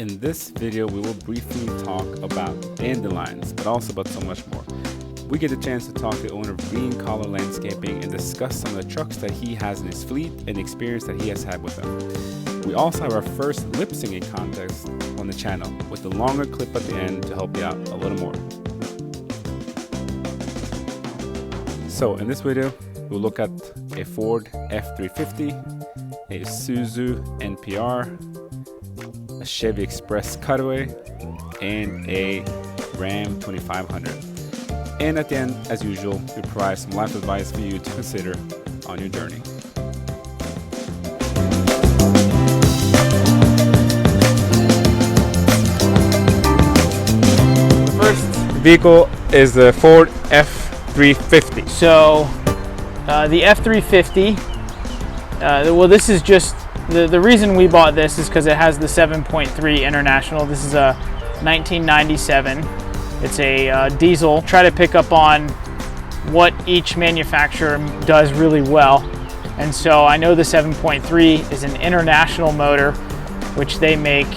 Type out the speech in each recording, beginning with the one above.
In this video, we will briefly talk about dandelions, but also about so much more. We get a chance to talk to the owner of Green Collar Landscaping and discuss some of the trucks that he has in his fleet and the experience that he has had with them. We also have our first lip singing contest on the channel with a longer clip at the end to help you out a little more. So in this video, we'll look at a Ford F350, a Isuzu Npr, a Chevy Express Cutaway, and a Ram 2500. And at the end, as usual, we provide some life advice for you to consider on your journey. The first vehicle is the Ford F350. So the F350, well, this is just the reason we bought this is because it has the 7.3 International. This is a 1997. It's a diesel. Try to pick up on what each manufacturer does really well. And so I know the 7.3 is an international motor, which they make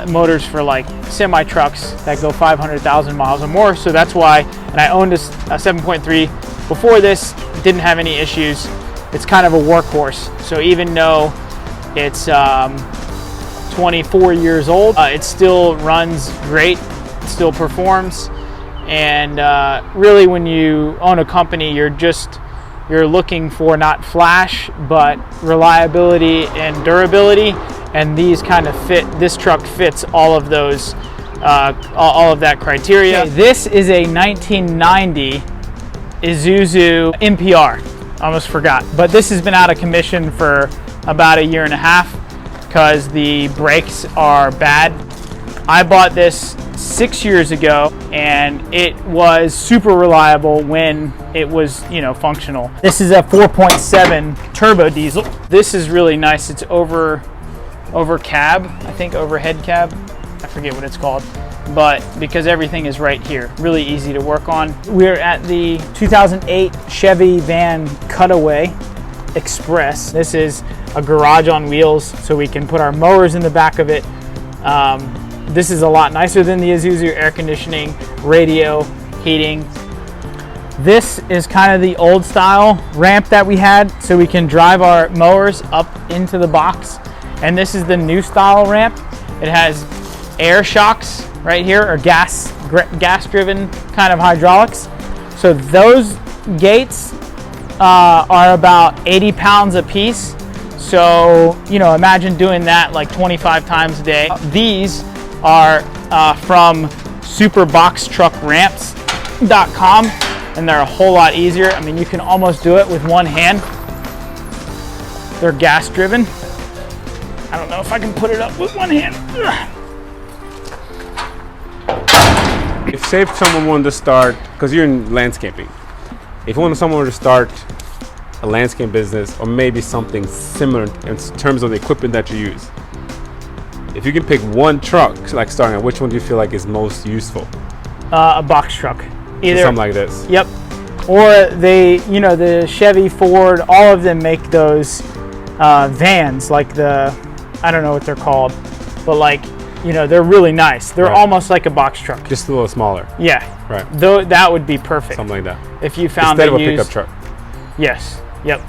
motors for like semi trucks that go 500,000 miles or more. So that's why, and I owned a 7.3 before this, didn't have any issues. It's kind of a workhorse. So even though it's 24 years old, it still runs great, it still performs. And really when you own a company, you're looking for not flash, but reliability and durability. And these kind of this truck fits all of those, all of that criteria. Okay, this is a 1990 Isuzu Npr. Almost forgot, but this has been out of commission for about a year and a half because the brakes are bad. I bought this 6 years ago and it was super reliable when it was, functional. This is a 4.7 turbo diesel. This is really nice. It's over cab, I think overhead cab. I forget what it's called, but because everything is right here, really easy to work on. We're at the 2008 Chevy van Cutaway Express. This is a garage on wheels, so we can put our mowers in the back of it. This is a lot nicer than the Isuzu, air conditioning, radio, heating. This is kind of the old style ramp that we had, so we can drive our mowers up into the box. And this is the new style ramp. It has air shocks right here, or gas driven kind of hydraulics. So those gates are about 80 pounds a piece. So, imagine doing that like 25 times a day. These are from superboxtruckramps.com, and they're a whole lot easier. I mean, you can almost do it with one hand. They're gas driven. I don't know if I can put it up with one hand. If say if someone wanted to start, because you're in landscaping, if you want someone to start a landscape business or maybe something similar in terms of the equipment that you use, if you can pick one truck, like starting out, which one do you feel like is most useful? A box truck. Either so something like this. Yep. Or the Chevy, Ford, all of them make those vans, like I don't know what they're called, but they're really nice. They're almost like a box truck. Just a little smaller. Yeah. Right. Though that would be perfect. Something like that. If you found instead of a pickup truck. Yes. Yep.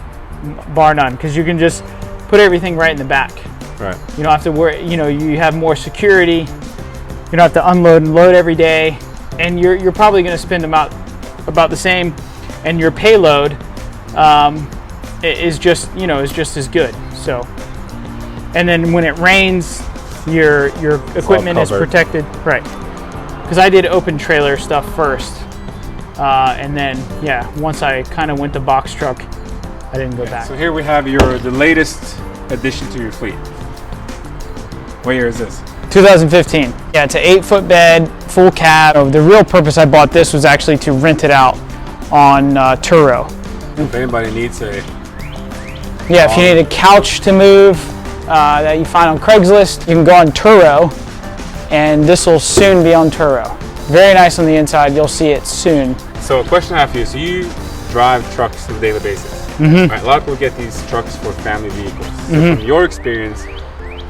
Bar none, because you can just put everything right in the back. Right. You don't have to worry. You have more security. You don't have to unload and load every day, and you're probably going to spend about the same, and your payload is just as good. So, and then when it rains, your equipment is protected, right? Because I did open trailer stuff first, and then once I kind of went to box truck, I didn't go back. So here we have the latest addition to your fleet. What year is this? 2015. Yeah, it's an 8-foot bed, full cab. The real purpose I bought this was actually to rent it out on Turo. If anybody needs if you need a couch to move that you find on Craigslist, you can go on Turo, and this will soon be on Turo. Very nice on the inside. You'll see it soon. So a question I have for you. So you drive trucks on a daily basis. Mm-hmm. Right? A lot of people get these trucks for family vehicles. So from your experience,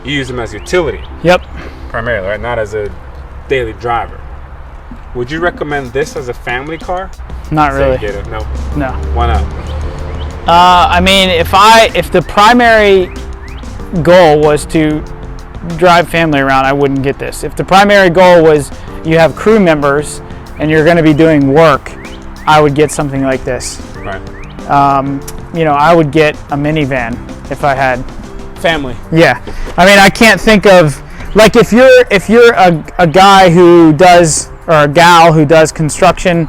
you use them as utility. Yep. primarily, right? Not as a daily driver. Would you recommend this as a family car? Not really. No. No. Why not? I mean, if the primary goal was to drive family around, I wouldn't get this. If the primary goal was you have crew members and you're going to be doing work, I would get something like this. Right. You know, I would get a minivan if I had Family. Yeah, I mean, I can't think of, like, if you're a guy who does, or a gal who does construction,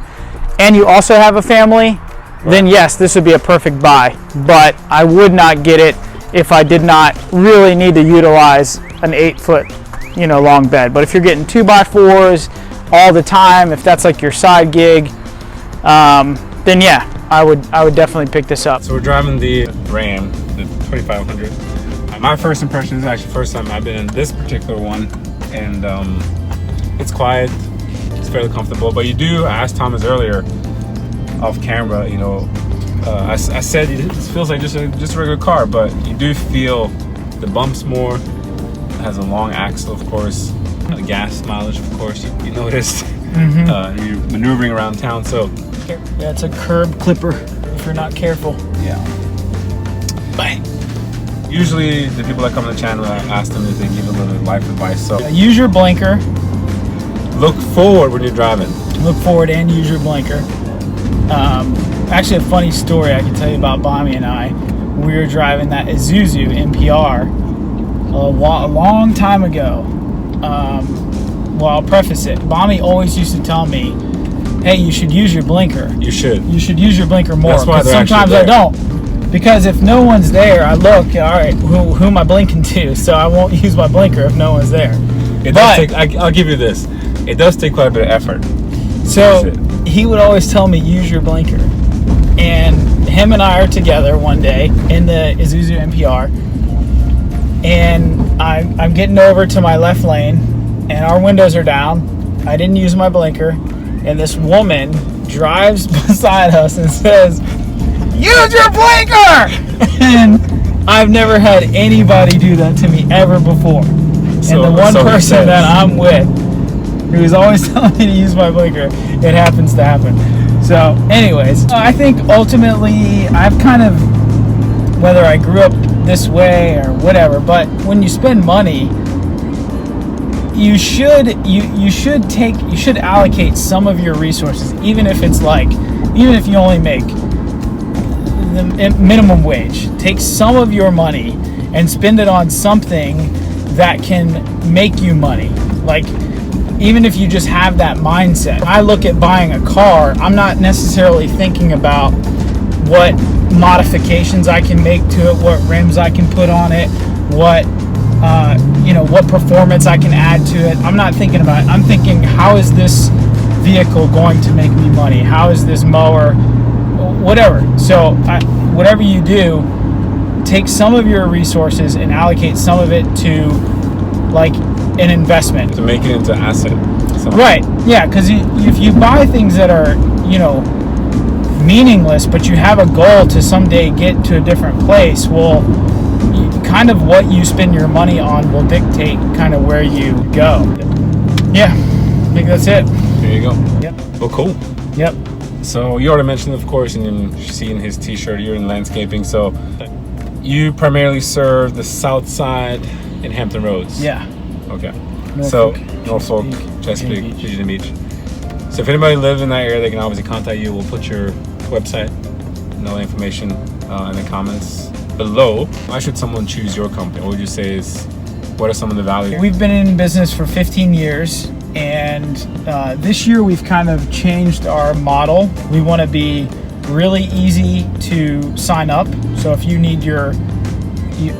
and you also have a family, then yes, this would be a perfect buy. But I would not get it if I did not really need to utilize an 8-foot, you know, long bed. But if you're getting 2x4s all the time, if that's like your side gig, then yeah, I would definitely pick this up. So we're driving the Ram, the 2500. My first impression is actually first time I've been in this particular one, and it's quiet, it's fairly comfortable. But you do, I asked Thomas earlier off camera, you know, I said it feels like just a regular car, but you do feel the bumps more. It has a long axle, of course, the gas mileage, of course, you noticed. You're maneuvering around town, so Yeah, it's a curb clipper if you're not careful. yeah. Bang. Usually the people that come on the channel, I ask them if they give a little life advice. So Use your blinker. look forward when you're driving. Look forward and use your blinker. Actually, a funny story I can tell you about Bommy and I. We were driving that Isuzu Npr a long time ago. Well, I'll preface it. Bommy always used to tell me, hey, you should use your blinker. You should. You should use your blinker more. That's why Because they're sometimes actually I there. don't. Because if no one's there, I look, all right, who am I blinking to? So I won't use my blinker if no one's there. It does take, I'll give you this. It does take quite a bit of effort. So he would always tell me, use your blinker. And him and I are together one day in the Isuzu Npr. And I'm getting over to my left lane, and our windows are down. I didn't use my blinker. And this woman drives beside us and says, use your blinker! And I've never had anybody do that to me ever before. So- and the one so he person says. that I'm with, who's always telling me to use my blinker, it happens to happen. So anyways, I think ultimately I've kind of, whether I grew up this way or whatever, but when you spend money, you should allocate some of your resources, even if you only make the minimum wage. Take some of your money and spend it on something that can make you money. Like, even if you just have that mindset. When I look at buying a car, I'm not necessarily thinking about what modifications I can make to it, what rims I can put on it, what performance I can add to it. I'm not thinking about it. I'm thinking, how is this vehicle going to make me money? How is this mower? Whatever. So whatever you do, take some of your resources and allocate some of it to like an investment. To make it into asset. Right. Yeah, because if you buy things that are, meaningless, but you have a goal to someday get to a different place, well, kind of what you spend your money on will dictate kind of where you go. Yeah, I think that's it. There you go. Yep. Well, cool. Yep. So you already mentioned, of course, and you're seeing his t-shirt, you're in landscaping. So you primarily serve the south side in Hampton Roads. Yeah. Okay. Norfolk, Norfolk, Chesapeake, Virginia Beach. So if anybody lives in that area, they can obviously contact you. We'll put your website and all the information in the comments below. Why should someone choose your company? What would you say is, what are some of the values? We've been in business for 15 years, and this year we've kind of changed our model. We want to be really easy to sign up. So if you need your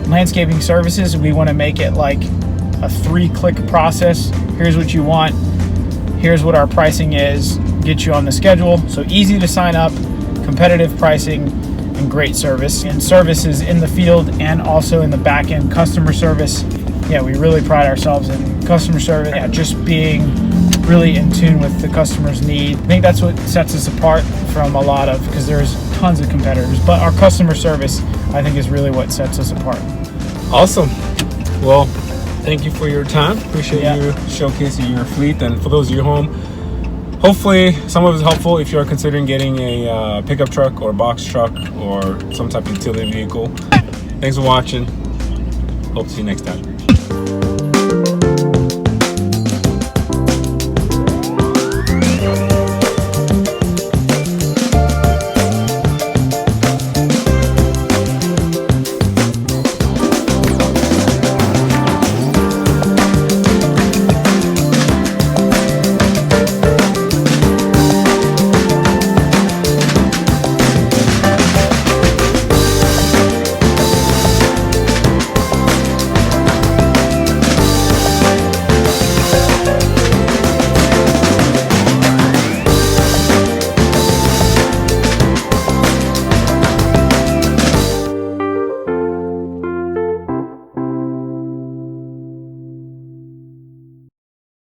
landscaping services, we want to make it like a 3-click process. Here's what you want. Here's what our pricing is. Get you on the schedule. So easy to sign up, competitive pricing, and great service. And services in the field and also in the back end customer service. Yeah, we really pride ourselves in customer service. Yeah, just being really in tune with the customer's need. I think that's what sets us apart from a lot of, because there's tons of competitors, but our customer service, I think, is really what sets us apart. Awesome. Well, Thank you for your time. Appreciate Yeah. you showcasing your fleet. And for those of you home, hopefully some of it is helpful if you're considering getting a pickup truck or box truck or some type of utility vehicle. Thanks for watching. Hope to see you next time.